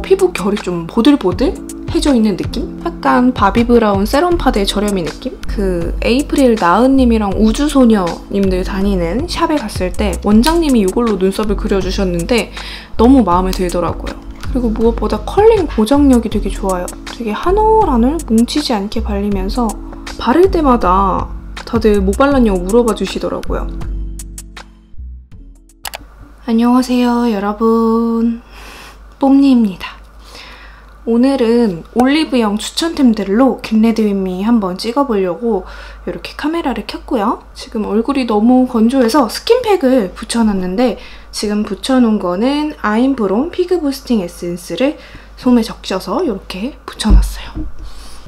피부 결이 좀 보들보들해져 있는 느낌? 약간 바비브라운 세럼파데 저렴이 느낌? 그 에이프릴 나은님이랑 우주소녀님들 다니는 샵에 갔을 때 원장님이 이걸로 눈썹을 그려주셨는데 너무 마음에 들더라고요. 그리고 무엇보다 컬링 고정력이 되게 좋아요. 되게 한 올 한 올 뭉치지 않게 발리면서 바를 때마다 다들 뭐 발랐냐고 물어봐 주시더라고요. 안녕하세요 여러분, 뽐니입니다. 오늘은 올리브영 추천템들로 겟레디 윗미 한번 찍어보려고 이렇게 카메라를 켰고요. 지금 얼굴이 너무 건조해서 스킨팩을 붙여놨는데 지금 붙여놓은 거는 아임브롬 피그 부스팅 에센스를 솜에 적셔서 이렇게 붙여놨어요.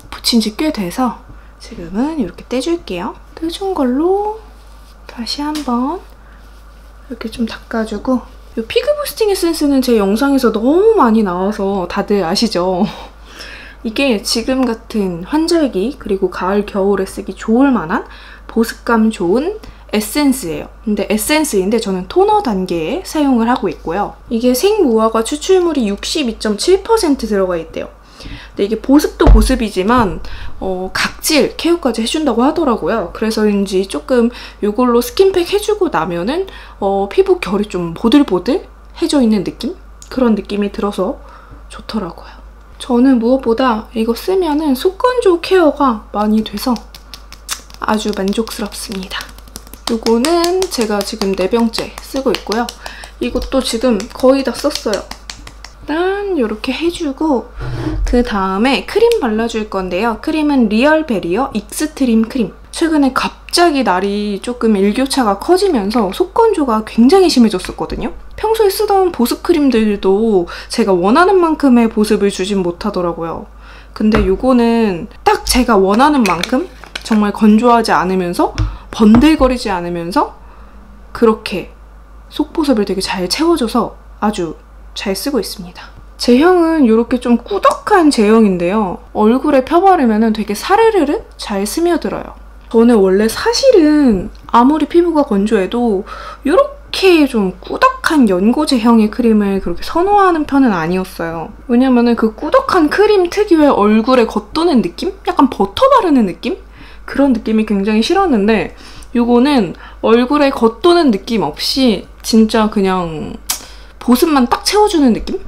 붙인 지 꽤 돼서 지금은 이렇게 떼줄게요. 떼준 걸로 다시 한번 이렇게 좀 닦아주고, 이 피그 부스팅 에센스는 제 영상에서 너무 많이 나와서 다들 아시죠? 이게 지금 같은 환절기 그리고 가을 겨울에 쓰기 좋을 만한 보습감 좋은 에센스예요. 근데 에센스인데 저는 토너 단계에 사용을 하고 있고요. 이게 생무화과 추출물이 62.7% 들어가 있대요. 근데 이게 보습도 보습이지만 각질 케어까지 해준다고 하더라고요. 그래서인지 조금 이걸로 스킨팩 해주고 나면은 피부 결이 좀 보들보들해져 있는 느낌? 그런 느낌이 들어서 좋더라고요. 저는 무엇보다 이거 쓰면은 속건조 케어가 많이 돼서 아주 만족스럽습니다. 이거는 제가 지금 4병째 쓰고 있고요. 이것도 지금 거의 다 썼어요. 일단 이렇게 해주고 그 다음에 크림 발라줄 건데요. 크림은 리얼 베리어 익스트림 크림. 최근에 갑자기 날이 조금 일교차가 커지면서 속건조가 굉장히 심해졌었거든요. 평소에 쓰던 보습 크림들도 제가 원하는 만큼의 보습을 주진 못하더라고요. 근데 이거는 딱 제가 원하는 만큼 정말 건조하지 않으면서 번들거리지 않으면서 그렇게 속보습을 되게 잘 채워줘서 아주 잘 쓰고 있습니다. 제형은 이렇게 좀 꾸덕한 제형인데요. 얼굴에 펴바르면 되게 사르르르 잘 스며들어요. 저는 원래 사실은 아무리 피부가 건조해도 이렇게 좀 꾸덕한 연고 제형의 크림을 그렇게 선호하는 편은 아니었어요. 왜냐면은 그 꾸덕한 크림 특유의 얼굴에 겉도는 느낌? 약간 버터 바르는 느낌? 그런 느낌이 굉장히 싫었는데 이거는 얼굴에 겉도는 느낌 없이 진짜 그냥 보습만 딱 채워주는 느낌?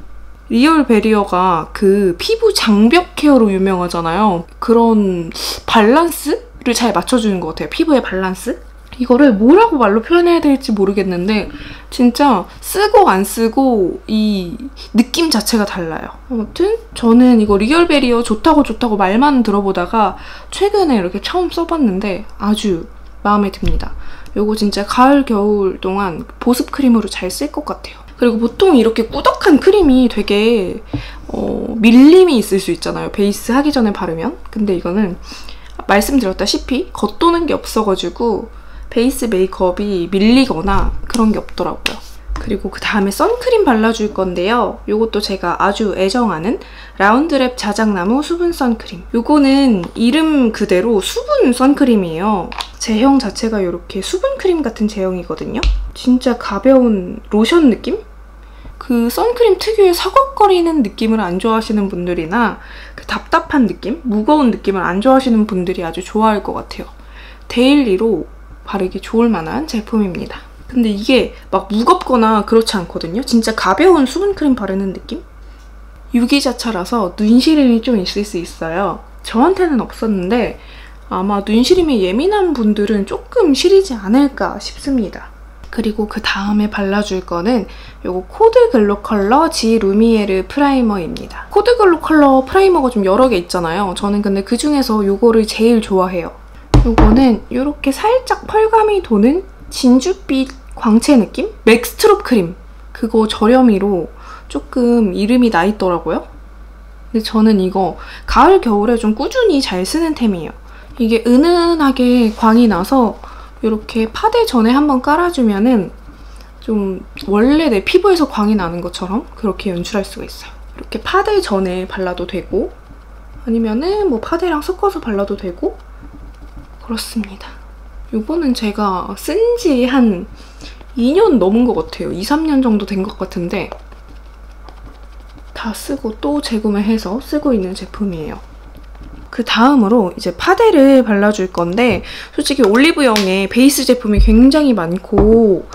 리얼 베리어가 그 피부 장벽 케어로 유명하잖아요. 그런 밸런스를 잘 맞춰주는 것 같아요. 피부의 밸런스? 이거를 뭐라고 말로 표현해야 될지 모르겠는데 진짜 쓰고 안 쓰고 이 느낌 자체가 달라요. 아무튼 저는 이거 리얼 베리어 좋다고 말만 들어보다가 최근에 이렇게 처음 써봤는데 아주 마음에 듭니다. 이거 진짜 가을 겨울 동안 보습 크림으로 잘 쓸 것 같아요. 그리고 보통 이렇게 꾸덕한 크림이 되게 밀림이 있을 수 있잖아요. 베이스 하기 전에 바르면. 근데 이거는 말씀드렸다시피 겉도는 게 없어가지고 베이스 메이크업이 밀리거나 그런 게 없더라고요. 그리고 그 다음에 선크림 발라줄 건데요. 이것도 제가 아주 애정하는 라운드랩 자작나무 수분 선크림. 이거는 이름 그대로 수분 선크림이에요. 제형 자체가 이렇게 수분 크림 같은 제형이거든요. 진짜 가벼운 로션 느낌? 그 선크림 특유의 서걱거리는 느낌을 안 좋아하시는 분들이나 그 답답한 느낌? 무거운 느낌을 안 좋아하시는 분들이 아주 좋아할 것 같아요. 데일리로 바르기 좋을 만한 제품입니다. 근데 이게 막 무겁거나 그렇지 않거든요. 진짜 가벼운 수분크림 바르는 느낌? 유기자차라서 눈시림이 좀 있을 수 있어요. 저한테는 없었는데 아마 눈시림이 예민한 분들은 조금 시리지 않을까 싶습니다. 그리고 그 다음에 발라줄 거는 요거 코드 글로 컬러 지 루미에르 프라이머입니다. 코드 글로 컬러 프라이머가 좀 여러 개 있잖아요. 저는 근데 그 중에서 요거를 제일 좋아해요. 요거는 이렇게 살짝 펄감이 도는 진주빛 광채 느낌? 맥스트롭 크림. 그거 저렴이로 조금 이름이 나 있더라고요. 근데 저는 이거 가을 겨울에 좀 꾸준히 잘 쓰는 템이에요. 이게 은은하게 광이 나서 이렇게 파데 전에 한번 깔아주면은 좀 원래 내 피부에서 광이 나는 것처럼 그렇게 연출할 수가 있어요. 이렇게 파데 전에 발라도 되고 아니면은 뭐 파데랑 섞어서 발라도 되고 그렇습니다. 이거는 제가 쓴 지 한 2년 넘은 것 같아요. 2, 3년 정도 된 것 같은데 다 쓰고 또 재구매해서 쓰고 있는 제품이에요. 그 다음으로 이제 파데를 발라줄 건데 솔직히 올리브영에 베이스 제품이 굉장히 많고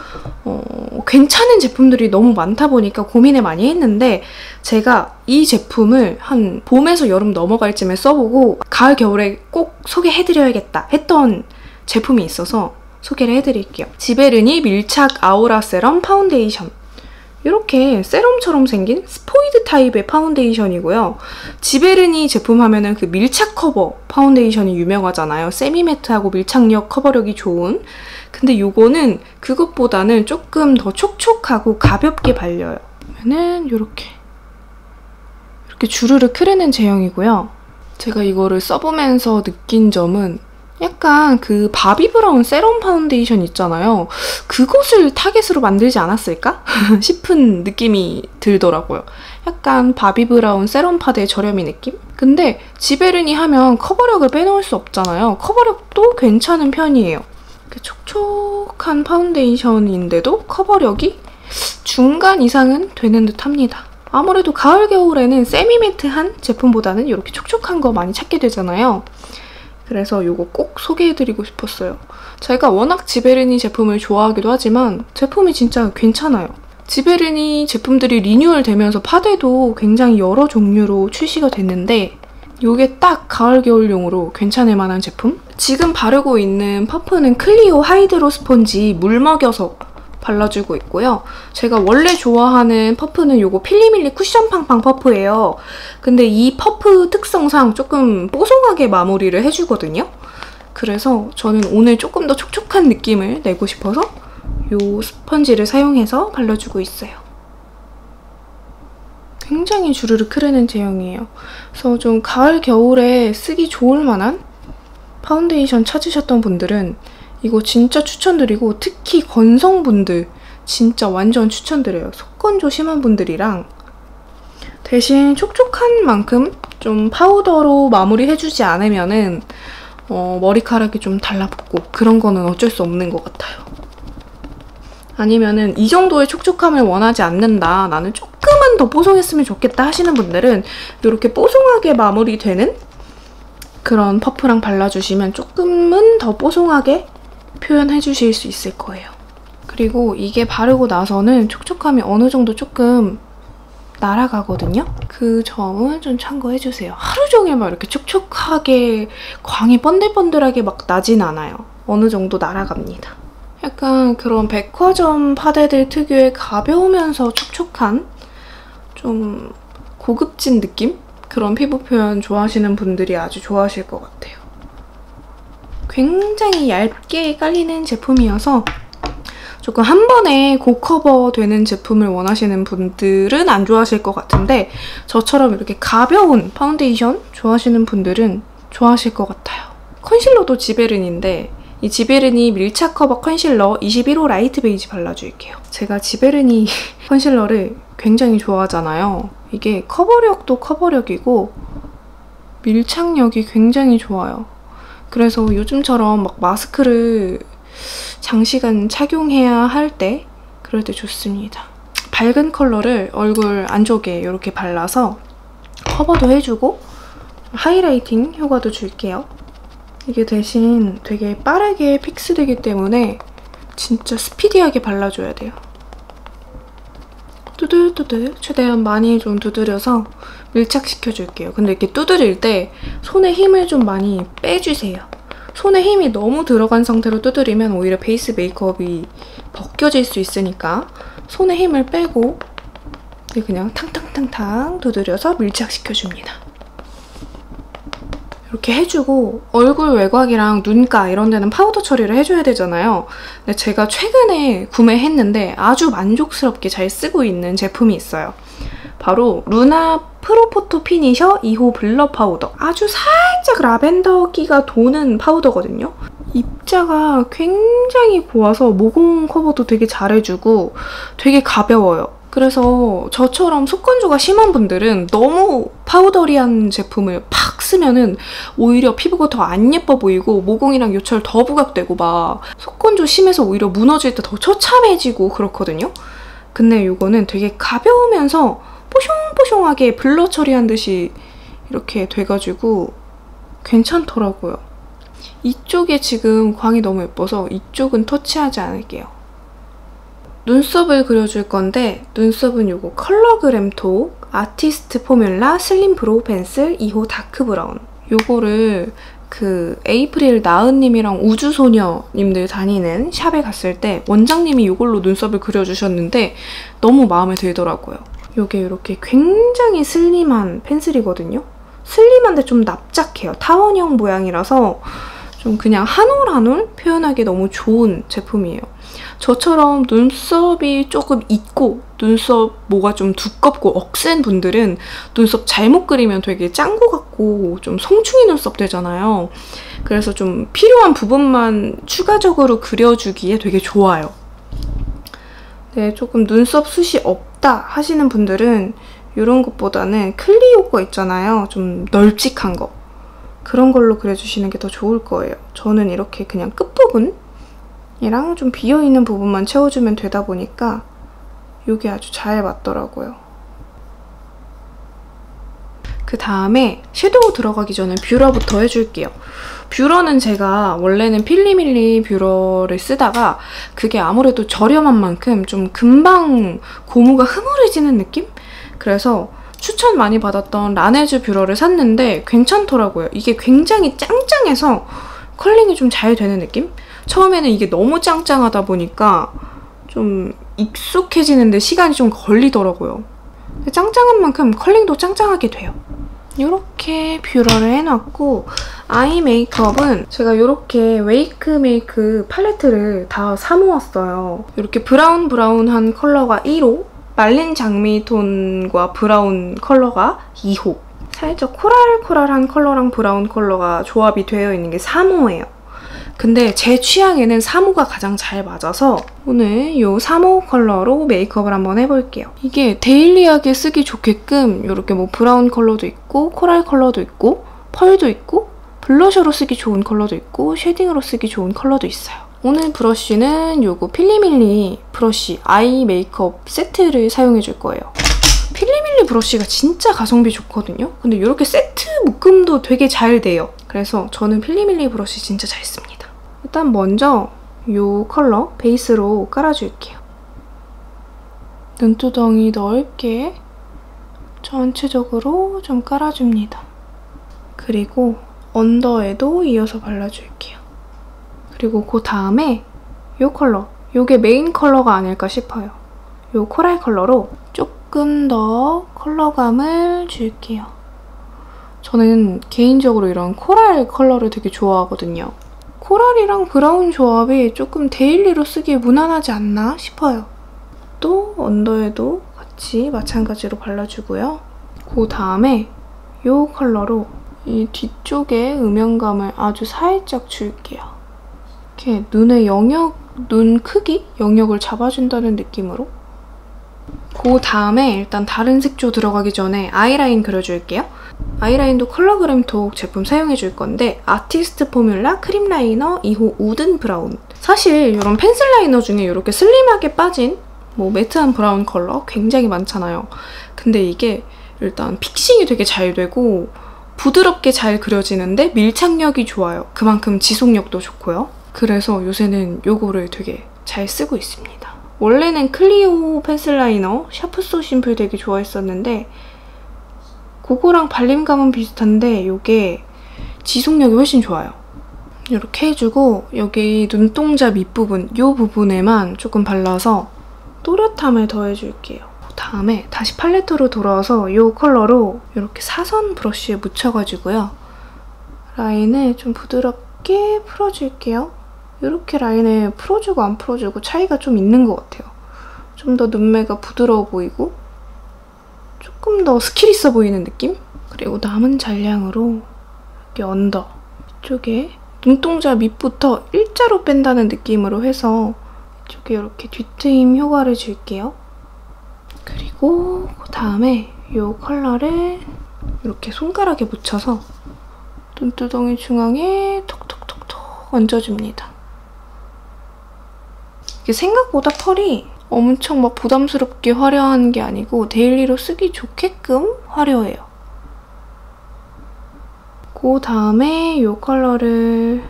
괜찮은 제품들이 너무 많다 보니까 고민을 많이 했는데 제가 이 제품을 한 봄에서 여름 넘어갈 쯤에 써보고 가을 겨울에 꼭 소개해드려야겠다 했던 제품이 있어서 소개를 해드릴게요. 지베르니 밀착 아우라 세럼 파운데이션. 이렇게 세럼처럼 생긴 스포이드 타입의 파운데이션이고요. 지베르니 제품 하면은 그 밀착 커버 파운데이션이 유명하잖아요. 세미매트하고 밀착력 커버력이 좋은. 근데 이거는 그것보다는 조금 더 촉촉하고 가볍게 발려요. 그러면은 이렇게 주르륵 흐르는 제형이고요. 제가 이거를 써보면서 느낀 점은 약간 그 바비브라운 세럼 파운데이션 있잖아요. 그것을 타겟으로 만들지 않았을까? 싶은 느낌이 들더라고요. 약간 바비브라운 세럼 파데의 저렴이 느낌? 근데 지베르니 하면 커버력을 빼놓을 수 없잖아요. 커버력도 괜찮은 편이에요. 촉촉한 파운데이션인데도 커버력이 중간 이상은 되는 듯 합니다. 아무래도 가을 겨울에는 세미매트한 제품보다는 이렇게 촉촉한 거 많이 찾게 되잖아요. 그래서 이거 꼭 소개해드리고 싶었어요. 제가 워낙 지베르니 제품을 좋아하기도 하지만 제품이 진짜 괜찮아요. 지베르니 제품들이 리뉴얼 되면서 파데도 굉장히 여러 종류로 출시가 됐는데 이게 딱 가을 겨울용으로 괜찮을 만한 제품? 지금 바르고 있는 퍼프는 클리오 하이드로 스펀지 물 먹여서 발라주고 있고요. 제가 원래 좋아하는 퍼프는 이거 필리밀리 쿠션 팡팡 퍼프예요. 근데 이 퍼프 특성상 조금 뽀송하게 마무리를 해주거든요. 그래서 저는 오늘 조금 더 촉촉한 느낌을 내고 싶어서 이 스펀지를 사용해서 발라주고 있어요. 굉장히 주르륵 흐르는 제형이에요. 그래서 좀 가을 겨울에 쓰기 좋을 만한 파운데이션 찾으셨던 분들은 이거 진짜 추천드리고 특히 건성분들 진짜 완전 추천드려요. 속건조 심한 분들이랑 대신 촉촉한 만큼 좀 파우더로 마무리해주지 않으면은 머리카락이 좀 달라붙고 그런 거는 어쩔 수 없는 것 같아요. 아니면은 이 정도의 촉촉함을 원하지 않는다. 나는 조금은 더 뽀송했으면 좋겠다 하시는 분들은 이렇게 뽀송하게 마무리되는 그런 퍼프랑 발라주시면 조금은 더 뽀송하게 표현해 주실 수 있을 거예요. 그리고 이게 바르고 나서는 촉촉함이 어느 정도 조금 날아가거든요? 그 점은 좀 참고해주세요. 하루 종일 막 이렇게 촉촉하게 광이 번들번들하게 막 나진 않아요. 어느 정도 날아갑니다. 약간 그런 백화점 파데들 특유의 가벼우면서 촉촉한 좀 고급진 느낌? 그런 피부 표현 좋아하시는 분들이 아주 좋아하실 것 같아요. 굉장히 얇게 깔리는 제품이어서 조금 한 번에 고커버 되는 제품을 원하시는 분들은 안 좋아하실 것 같은데 저처럼 이렇게 가벼운 파운데이션 좋아하시는 분들은 좋아하실 것 같아요. 컨실러도 지베르니인데 이 지베르니 밀착 커버 컨실러 21호 라이트 베이지 발라줄게요. 제가 지베르니 컨실러를 굉장히 좋아하잖아요. 이게 커버력도 커버력이고 밀착력이 굉장히 좋아요. 그래서 요즘처럼 막 마스크를 장시간 착용해야 할 때 그럴 때 좋습니다. 밝은 컬러를 얼굴 안쪽에 이렇게 발라서 커버도 해주고 하이라이팅 효과도 줄게요. 이게 대신 되게 빠르게 픽스되기 때문에 진짜 스피디하게 발라줘야 돼요. 두들두들 최대한 많이 좀 두드려서 밀착시켜줄게요. 근데 이렇게 두드릴 때 손에 힘을 좀 많이 빼주세요. 손에 힘이 너무 들어간 상태로 두드리면 오히려 베이스 메이크업이 벗겨질 수 있으니까 손에 힘을 빼고 그냥 탕탕탕탕 두드려서 밀착시켜줍니다. 이렇게 해주고 얼굴 외곽이랑 눈가 이런 데는 파우더 처리를 해줘야 되잖아요. 근데 제가 최근에 구매했는데 아주 만족스럽게 잘 쓰고 있는 제품이 있어요. 바로 루나 프로포토 피니셔 2호 블러 파우더. 아주 살짝 라벤더기가 도는 파우더거든요. 입자가 굉장히 고와서 모공 커버도 되게 잘해주고 되게 가벼워요. 그래서 저처럼 속건조가 심한 분들은 너무 파우더리한 제품을 팍 쓰면은 오히려 피부가 더 안 예뻐 보이고 모공이랑 요철 더 부각되고 막 속건조 심해서 오히려 무너질 때 더 처참해지고 그렇거든요. 근데 이거는 되게 가벼우면서 뽀송뽀송하게 블러 처리한 듯이 이렇게 돼가지고 괜찮더라고요. 이쪽에 지금 광이 너무 예뻐서 이쪽은 터치하지 않을게요. 눈썹을 그려줄 건데 눈썹은 요거 컬러그램 톡 아티스트 포뮬라 슬림 브로우 펜슬 2호 다크 브라운. 요거를 그 에이프릴 나은님이랑 우주소녀님들 다니는 샵에 갔을 때 원장님이 이걸로 눈썹을 그려주셨는데 너무 마음에 들더라고요. 이게 이렇게 굉장히 슬림한 펜슬이거든요. 슬림한데 좀 납작해요. 타원형 모양이라서 좀 그냥 한 올 한 올 표현하기 너무 좋은 제품이에요. 저처럼 눈썹이 조금 있고 눈썹 모가 좀 두껍고 억센 분들은 눈썹 잘못 그리면 되게 짱구 같고 좀 송충이 눈썹 되잖아요. 그래서 좀 필요한 부분만 추가적으로 그려주기에 되게 좋아요. 네, 조금 눈썹 숱이 없다 하시는 분들은 이런 것보다는 클리오 거 있잖아요. 좀 널찍한 거. 그런 걸로 그려주시는 게 더 좋을 거예요. 저는 이렇게 그냥 끝부분이랑 좀 비어있는 부분만 채워주면 되다 보니까 이게 아주 잘 맞더라고요. 그 다음에 섀도우 들어가기 전에 뷰러부터 해줄게요. 뷰러는 제가 원래는 필리밀리 뷰러를 쓰다가 그게 아무래도 저렴한 만큼 좀 금방 고무가 흐물해지는 느낌? 그래서 추천 많이 받았던 라네즈 뷰러를 샀는데 괜찮더라고요. 이게 굉장히 짱짱해서 컬링이 좀 잘 되는 느낌? 처음에는 이게 너무 짱짱하다 보니까 좀 익숙해지는데 시간이 좀 걸리더라고요. 짱짱한 만큼 컬링도 짱짱하게 돼요. 이렇게 뷰러를 해놨고 아이 메이크업은 제가 이렇게 웨이크 메이크 팔레트를 다 사모았어요. 이렇게 브라운한 컬러가 1호, 말린 장미 톤과 브라운 컬러가 2호, 살짝 코랄한 컬러랑 브라운 컬러가 조합이 되어 있는 게 3호예요. 근데 제 취향에는 3호가 가장 잘 맞아서 오늘 이 3호 컬러로 메이크업을 한번 해볼게요. 이게 데일리하게 쓰기 좋게끔 이렇게 뭐 브라운 컬러도 있고 코랄 컬러도 있고 펄도 있고 블러셔로 쓰기 좋은 컬러도 있고 쉐딩으로 쓰기 좋은 컬러도 있어요. 오늘 브러쉬는 요거 필리밀리 브러쉬 아이 메이크업 세트를 사용해줄 거예요. 필리밀리 브러쉬가 진짜 가성비 좋거든요. 근데 이렇게 세트 묶음도 되게 잘 돼요. 그래서 저는 필리밀리 브러쉬 진짜 잘 씁니다. 일단 먼저 이 컬러 베이스로 깔아줄게요. 눈두덩이 넓게 전체적으로 좀 깔아줍니다. 그리고 언더에도 이어서 발라줄게요. 그리고 그 다음에 이 컬러, 이게 메인 컬러가 아닐까 싶어요. 이 코랄 컬러로 조금 더 컬러감을 줄게요. 저는 개인적으로 이런 코랄 컬러를 되게 좋아하거든요. 코랄이랑 브라운 조합이 조금 데일리로 쓰기에 무난하지 않나 싶어요. 또 언더에도 같이 마찬가지로 발라주고요. 그 다음에 이 컬러로 이 뒤쪽에 음영감을 아주 살짝 줄게요. 이렇게 눈의 영역, 눈 크기? 영역을 잡아준다는 느낌으로. 그 다음에 일단 다른 색조 들어가기 전에 아이라인 그려줄게요. 아이라인도 컬러그램 톡 제품 사용해줄 건데 아티스트 포뮬라 크림 라이너 2호 우든 브라운. 사실 이런 펜슬 라이너 중에 이렇게 슬림하게 빠진 뭐 매트한 브라운 컬러 굉장히 많잖아요. 근데 이게 일단 픽싱이 되게 잘 되고 부드럽게 잘 그려지는데 밀착력이 좋아요. 그만큼 지속력도 좋고요. 그래서 요새는 요거를 되게 잘 쓰고 있습니다. 원래는 클리오 펜슬 라이너 샤프 소 심플 되게 좋아했었는데 그거랑 발림감은 비슷한데 이게 지속력이 훨씬 좋아요. 이렇게 해주고 여기 눈동자 밑부분 이 부분에만 조금 발라서 또렷함을 더해줄게요. 다음에 다시 팔레트로 돌아와서 이 컬러로 이렇게 사선 브러쉬에 묻혀가지고요. 라인을 좀 부드럽게 풀어줄게요. 이렇게 라인을 풀어주고 안 풀어주고 차이가 좀 있는 것 같아요. 좀 더 눈매가 부드러워 보이고 조금 더 스킬 있어 보이는 느낌? 그리고 남은 잔량으로 이렇게 언더 이쪽에 눈동자 밑부터 일자로 뺀다는 느낌으로 해서 이쪽에 이렇게 뒤트임 효과를 줄게요. 그리고 그 다음에 이 컬러를 이렇게 손가락에 묻혀서 눈두덩이 중앙에 톡톡톡톡 얹어줍니다. 이게 생각보다 펄이 엄청 막 부담스럽게 화려한 게 아니고 데일리로 쓰기 좋게끔 화려해요. 그 다음에 이 컬러를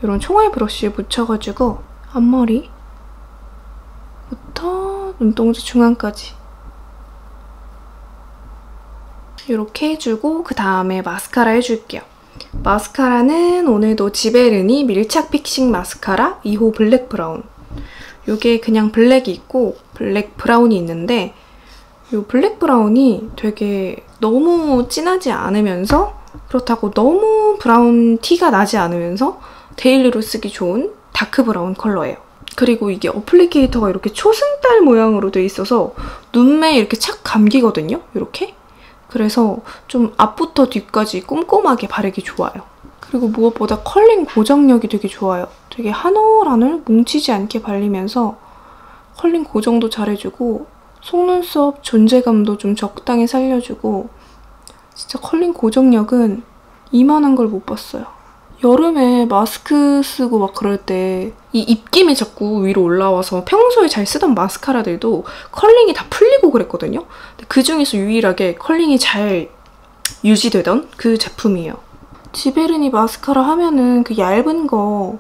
이런 총알 브러쉬에 묻혀가지고 앞머리부터 눈동자 중앙까지 이렇게 해주고 그 다음에 마스카라 해줄게요. 마스카라는 오늘도 지베르니 밀착 픽싱 마스카라 2호 블랙 브라운. 이게 그냥 블랙이 있고 블랙 브라운이 있는데 이 블랙 브라운이 되게 너무 진하지 않으면서 그렇다고 너무 브라운 티가 나지 않으면서 데일리로 쓰기 좋은 다크 브라운 컬러예요. 그리고 이게 어플리케이터가 이렇게 초승달 모양으로 돼 있어서 눈매에 이렇게 착 감기거든요. 이렇게. 그래서 좀 앞부터 뒤까지 꼼꼼하게 바르기 좋아요. 그리고 무엇보다 컬링 고정력이 되게 좋아요. 되게 한 올 한 올 뭉치지 않게 발리면서 컬링 고정도 잘해주고 속눈썹 존재감도 좀 적당히 살려주고 진짜 컬링 고정력은 이만한 걸 못 봤어요. 여름에 마스크 쓰고 막 그럴 때 이 입김이 자꾸 위로 올라와서 평소에 잘 쓰던 마스카라들도 컬링이 다 풀리고 그랬거든요. 근데 그중에서 유일하게 컬링이 잘 유지되던 그 제품이에요. 지베르니 마스카라 하면은 그 얇은 거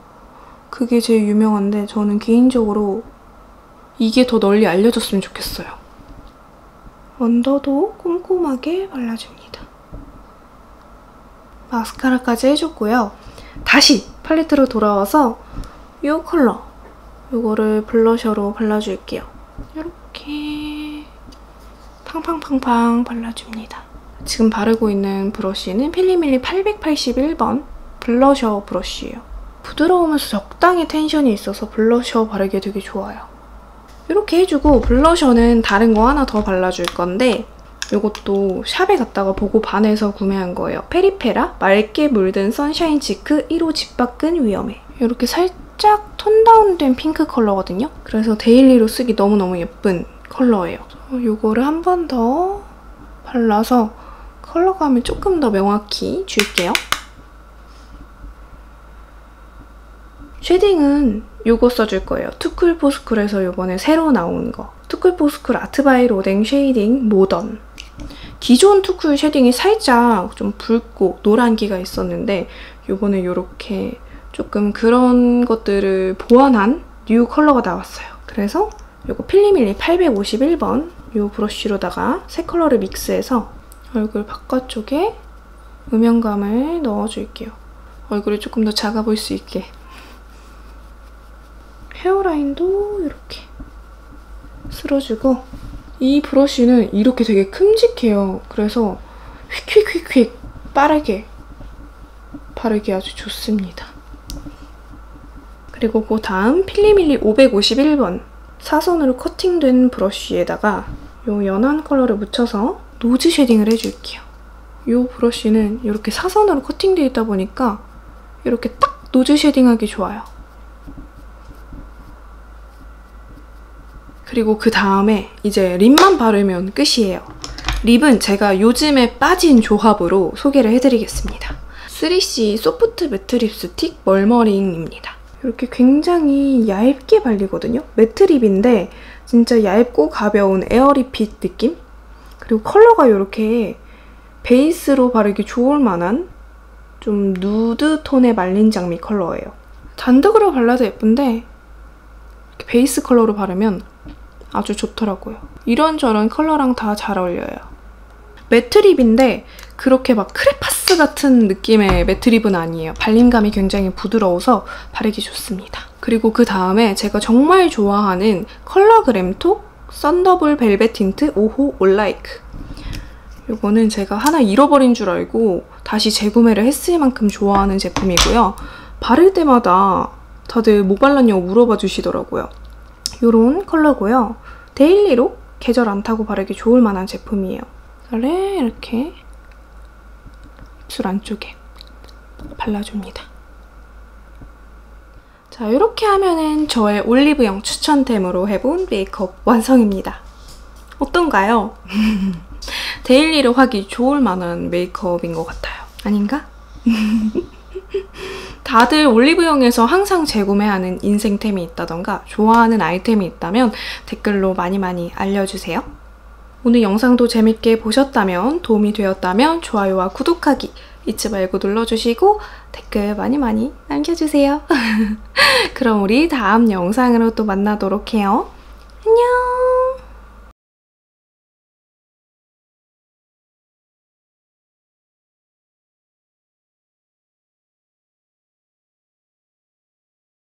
그게 제일 유명한데 저는 개인적으로 이게 더 널리 알려졌으면 좋겠어요. 언더도 꼼꼼하게 발라줍니다. 마스카라까지 해줬고요. 다시 팔레트로 돌아와서 이 컬러 이거를 블러셔로 발라줄게요. 이렇게 팡팡팡팡 발라줍니다. 지금 바르고 있는 브러쉬는 필리밀리 881번 블러셔 브러쉬예요. 부드러우면서 적당히 텐션이 있어서 블러셔 바르기 되게 좋아요. 이렇게 해주고 블러셔는 다른 거 하나 더 발라줄 건데 이것도 샵에 갔다가 보고 반해서 구매한 거예요. 페리페라 맑게 물든 선샤인 치크 1호 집 밖은 위험해. 이렇게 살짝 톤 다운된 핑크 컬러거든요. 그래서 데일리로 쓰기 너무너무 예쁜 컬러예요. 이거를 한 번 더 발라서 컬러감을 조금 더 명확히 줄게요. 쉐딩은 이거 써줄 거예요. 투쿨포스쿨에서 이번에 새로 나온 거. 투쿨포스쿨 아트바이 로댕 쉐이딩 모던. 기존 투쿨 쉐딩이 살짝 좀 붉고 노란기가 있었는데 이번에 이렇게 조금 그런 것들을 보완한 뉴 컬러가 나왔어요. 그래서 이거 필리밀리 851번 이 브러쉬로다가 세 컬러를 믹스해서 얼굴 바깥쪽에 음영감을 넣어줄게요. 얼굴이 조금 더 작아 보일 수 있게. 헤어라인도 이렇게 쓸어주고 이 브러쉬는 이렇게 되게 큼직해요. 그래서 휙휙휙휙 빠르게 바르기 아주 좋습니다. 그리고 그 다음 필리밀리 551번 사선으로 커팅된 브러쉬에다가 이 연한 컬러를 묻혀서 노즈 쉐딩을 해줄게요. 이 브러쉬는 이렇게 사선으로 커팅되어 있다 보니까 이렇게 딱 노즈 쉐딩하기 좋아요. 그리고 그 다음에 이제 립만 바르면 끝이에요. 립은 제가 요즘에 빠진 조합으로 소개를 해드리겠습니다. 3C 소프트 매트 립스틱 멀머링입니다. 이렇게 굉장히 얇게 발리거든요. 매트 립인데 진짜 얇고 가벼운 에어리핏 느낌? 그리고 컬러가 이렇게 베이스로 바르기 좋을 만한 좀 누드 톤의 말린 장미 컬러예요. 단독으로 발라도 예쁜데 이렇게 베이스 컬러로 바르면 아주 좋더라고요. 이런저런 컬러랑 다 잘 어울려요. 매트립인데 그렇게 막 크레파스 같은 느낌의 매트립은 아니에요. 발림감이 굉장히 부드러워서 바르기 좋습니다. 그리고 그 다음에 제가 정말 좋아하는 컬러 그램톡 썬더볼 벨벳 틴트 5호 올라이크. 이거는 제가 하나 잃어버린 줄 알고 다시 재구매를 했을 만큼 좋아하는 제품이고요. 바를 때마다 다들 뭐 발랐냐고 물어봐 주시더라고요. 이런 컬러고요. 데일리로 계절 안 타고 바르기 좋을 만한 제품이에요. 이렇게 입술 안쪽에 발라줍니다. 자, 이렇게 하면은 저의 올리브영 추천템으로 해본 메이크업 완성입니다. 어떤가요? 데일리로 하기 좋을 만한 메이크업인 것 같아요. 아닌가? 다들 올리브영에서 항상 재구매하는 인생템이 있다던가 좋아하는 아이템이 있다면 댓글로 많이 알려주세요. 오늘 영상도 재밌게 보셨다면, 도움이 되었다면 좋아요와 구독하기 잊지 말고 눌러주시고 댓글 많이 남겨주세요. 그럼 우리 다음 영상으로 또 만나도록 해요. 안녕!